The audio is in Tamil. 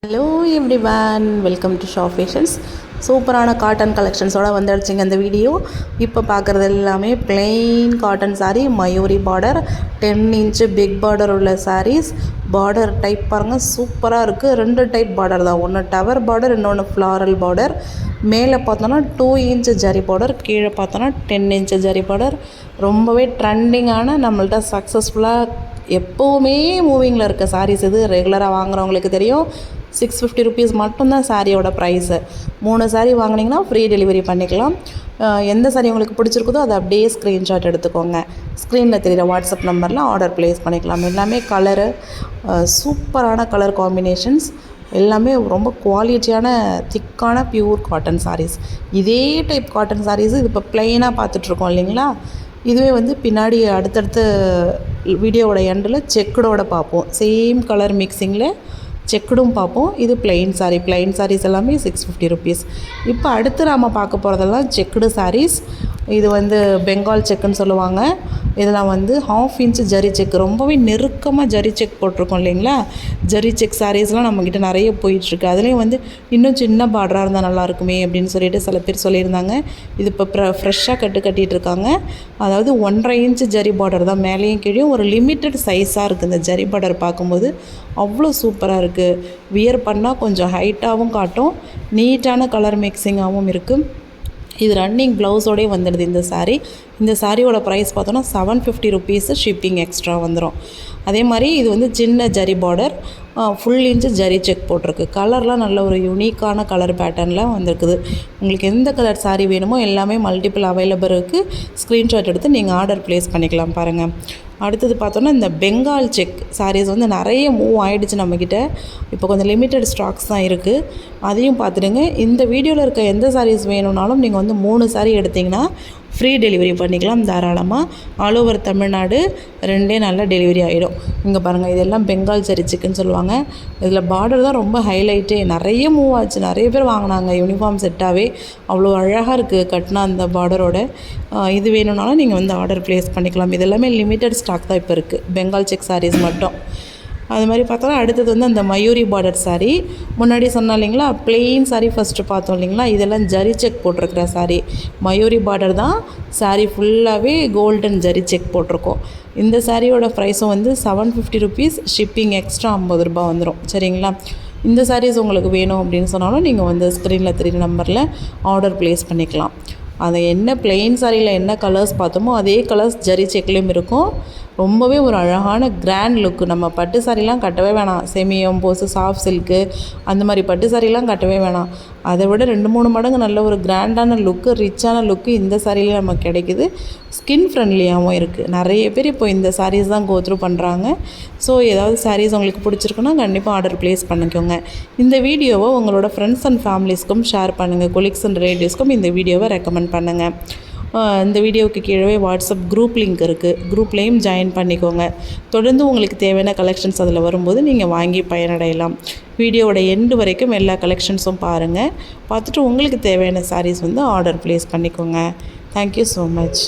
Hello everyone, welcome to shop fashions. சூப்பரான காட்டன் கலெக்ஷன்ஸோடு வந்துடுச்சிங்க இந்த வீடியோ. இப்போ பார்க்குறது எல்லாமே plain cotton sari, Mayuri border, 10 inch big border உள்ள சாரீஸ். பார்டர் டைப் பாருங்கள், சூப்பராக இருக்குது. 2 டைப் பார்டர் தான், ஒன்று டவர் பார்டர், இன்னொன்று ஃப்ளாரல் பார்டர். மேலே பார்த்தோன்னா 2 இன்ச்சு ஜரி பார்டர், கீழே பார்த்தோன்னா 10 இன்ச்சு ஜரி பார்டர். ரொம்பவே ட்ரெண்டிங்கான, நம்மள்ட்ட சக்ஸஸ்ஃபுல்லாக எப்போவுமே மூவிங்கில் இருக்க சாரீஸ் இது. ரெகுலராக வாங்குறவங்களுக்கு தெரியும். 650 ருபீஸ் மட்டும்தான் சாரியோட ப்ரைஸு. 3 சாரீ வாங்கினீங்கன்னா ஃப்ரீ டெலிவரி பண்ணிக்கலாம். எந்த சாரீ உங்களுக்கு பிடிச்சிருக்குதோ அதை அப்படியே ஸ்க்ரீன்ஷாட் எடுத்துக்கோங்க. ஸ்க்ரீனில் தெரிகிற வாட்ஸ்அப் நம்பரில் ஆர்டர் ப்ளேஸ் பண்ணிக்கலாம். எல்லாமே கலரு, சூப்பரான கலர் காம்பினேஷன்ஸ், எல்லாமே ரொம்ப குவாலிட்டியான திக்கான பியூர் காட்டன் சாரீஸ். இதே டைப் காட்டன் சாரீஸ் இது இப்போ ப்ளெயினாக பார்த்துட்ருக்கோம் இல்லைங்களா. இதுவே பின்னாடி அடுத்தடுத்த வீடியோவோட எண்டில் செக்குடோடு பார்ப்போம். சேம் கலர் மிக்சிங்கில் செக்குடும் பார்ப்போம். இது பிளெயின் சாரீ. பிளெயின் சாரீஸ் எல்லாமே 650 ருபீஸ். இப்போ அடுத்து நாம் பார்க்க போகிறதெல்லாம் செக்குடு சாரீஸ். இது பெங்கால் செக்குன்னு சொல்லுவாங்க. இதெல்லாம் 1/2 இன்ச்சு ஜரி செக், ரொம்பவே நெருக்கமாக ஜரி செக் போட்டிருக்கோம் இல்லைங்களா. ஜரி செக் சாரீஸ்லாம் நம்மக்கிட்ட நிறைய போயிட்டுருக்கு. அதுலேயும் இன்னும் சின்ன பார்டராக இருந்தால் நல்லாயிருக்குமே அப்படின்னு சொல்லிட்டு சில பேர் சொல்லியிருந்தாங்க. இது இப்போ ஃப்ரெஷ்ஷாக கட்டிகிட்ருக்காங்க. அதாவது 1.5 இன்ச்சு ஜரி பார்டர் தான், மேலேயும் கீழே ஒரு லிமிட்டட் சைஸாக இருக்குது. இந்த ஜரி பார்டர் பார்க்கும்போது அவ்வளோ சூப்பராக இருக்குது. வியர் பண்ணால் கொஞ்சம் ஹைட்டாகவும் காட்டும், நீட்டான கலர் மிக்சிங்காகவும் இருக்குது. இது ரன்னிங் ப்ளவுஸோடய வந்துடுது இந்த சாரீ. இந்த சாரியோட ப்ரைஸ் பார்த்தோன்னா 750 ருபீஸு, ஷிப்பிங் எக்ஸ்ட்ரா வந்துடும். அதே மாதிரி இது சின்ன zari border, full inch zari check போட்டிருக்கு. கலர்லாம் நல்ல ஒரு யூனிக்கான கலர் பேட்டர்னில் வந்திருக்குது. உங்களுக்கு எந்த கலர் சாரீ வேணுமோ எல்லாமே மல்டிபிள் அவைலபிள் இருக்குது. ஸ்க்ரீன்ஷாட் எடுத்து நீங்கள் ஆர்டர் ப்ளேஸ் பண்ணிக்கலாம். பாருங்கள், அடுத்தது பார்த்தோன்னா இந்த பெங்கால் செக் சாரீஸ் நிறைய மூவ் ஆகிடுச்சு நம்மக்கிட்ட. இப்போ கொஞ்சம் லிமிட்டட் ஸ்டாக்ஸ் தான் இருக்குது, அதையும் பார்த்துடுங்க. இந்த வீடியோவில் இருக்க எந்த சாரீஸ் வேணும்னாலும் நீங்கள் 3 சாரீ எடுத்திங்கன்னா ஃப்ரீ டெலிவரி பண்ணிக்கலாம் தாராளமாக. ஆல் ஓவர் தமிழ்நாடு 2 நாளில் டெலிவரி ஆகிடும். இங்கே பாருங்கள், இதெல்லாம் பெங்கால் ஜரி செக்குன்னு சொல்லுவாங்க. இதில் பார்டர் தான் ரொம்ப ஹைலைட்டே. நிறைய மூவ் ஆச்சு, நிறைய பேர் வாங்கினாங்க யூனிஃபார்ம் செட்டாகவே. அவ்வளோ அழகாக இருக்குது கட்டினா அந்த பார்டரோட. இது வேணும்னாலும் நீங்கள் ஆர்டர் ப்ளேஸ் பண்ணிக்கலாம். இது எல்லாமே லிமிட்டட் ஸ்டாக் தான் இப்போ இருக்குது, பெங்கால் செக் சாரீஸ் மட்டும். அது மாதிரி பார்த்தோன்னா அடுத்தது அந்த மயூரி பார்டர் சாரீ. முன்னாடி சொன்னோம் இல்லைங்களா, பிளெயின் சாரீ ஃபஸ்ட்டு பார்த்தோம் இல்லைங்களா. இதெல்லாம் ஜரி செக் போட்டிருக்கிற சாரீ. மயூரி பார்டர் தான், சாரீ ஃபுல்லாகவே கோல்டன் ஜரி செக் போட்டிருக்கோம். இந்த சாரியோட ப்ரைஸும் 750 ருபீஸ், ஷிப்பிங் எக்ஸ்ட்ரா 50 ரூபா வந்துடும். சரிங்களா. இந்த சாரீஸ் உங்களுக்கு வேணும் அப்படின்னு சொன்னாலும் நீங்கள் ஸ்க்ரீனில் தெரியுற நம்பரில் ஆர்டர் ப்ளேஸ் பண்ணிக்கலாம். அது என்ன பிளெயின் சாரியில் என்ன கலர்ஸ் பார்த்தோமோ அதே கலர்ஸ் ஜரி செக்லேயும் இருக்கும். ரொம்பவே ஒரு அழகான கிராண்ட் லுக்கு. நம்ம பட்டு சாரிலாம் கட்டவே வேணாம். செமியம் போஸு, சாஃப்ட் சில்க்கு, அந்த மாதிரி பட்டு சாரிலாம் கட்டவே வேணாம். அதை விட 2-3 மடங்கு நல்ல ஒரு கிராண்டான லுக்கு, ரிச்சான லுக்கு இந்த சாரியிலே நமக்கு கிடைக்குது. ஸ்கின் ஃப்ரெண்ட்லியாகவும் இருக்குது. நிறைய பேர் இப்போ இந்த சாரீஸ் தான் கோத்ரூ பண்ணுறாங்க. ஸோ ஏதாவது சாரீஸ் உங்களுக்கு பிடிச்சிருக்குன்னா கண்டிப்பாக ஆர்டர் ப்ளேஸ் பண்ணிக்கோங்க. இந்த வீடியோவை உங்களோட ஃப்ரெண்ட்ஸ் அண்ட் ஃபேமிலிஸ்க்கும் ஷேர் பண்ணுங்கள். கொலீக்ஸ் அண்ட் ரிலேட்டிவ்ஸ்க்கும் இந்த வீடியோவை ரெக்கமெண்ட் பண்ணுங்கள். இந்த வீடியோவுக்கு கீழே வாட்ஸ்அப் குரூப் லிங்க் இருக்குது, குரூப்லேயும் ஜாயின் பண்ணிக்கோங்க. தொடர்ந்து உங்களுக்கு தேவையான கலெக்ஷன்ஸ் அதில் வரும்போது நீங்கள் வாங்கி பயனடையலாம். வீடியோவோட எண்டு வரைக்கும் எல்லா கலெக்ஷன்ஸும் பாருங்கள். பார்த்துட்டு உங்களுக்கு தேவையான சாரீஸ் ஆர்டர் ப்ளேஸ் பண்ணிக்கோங்க. Thank you so much.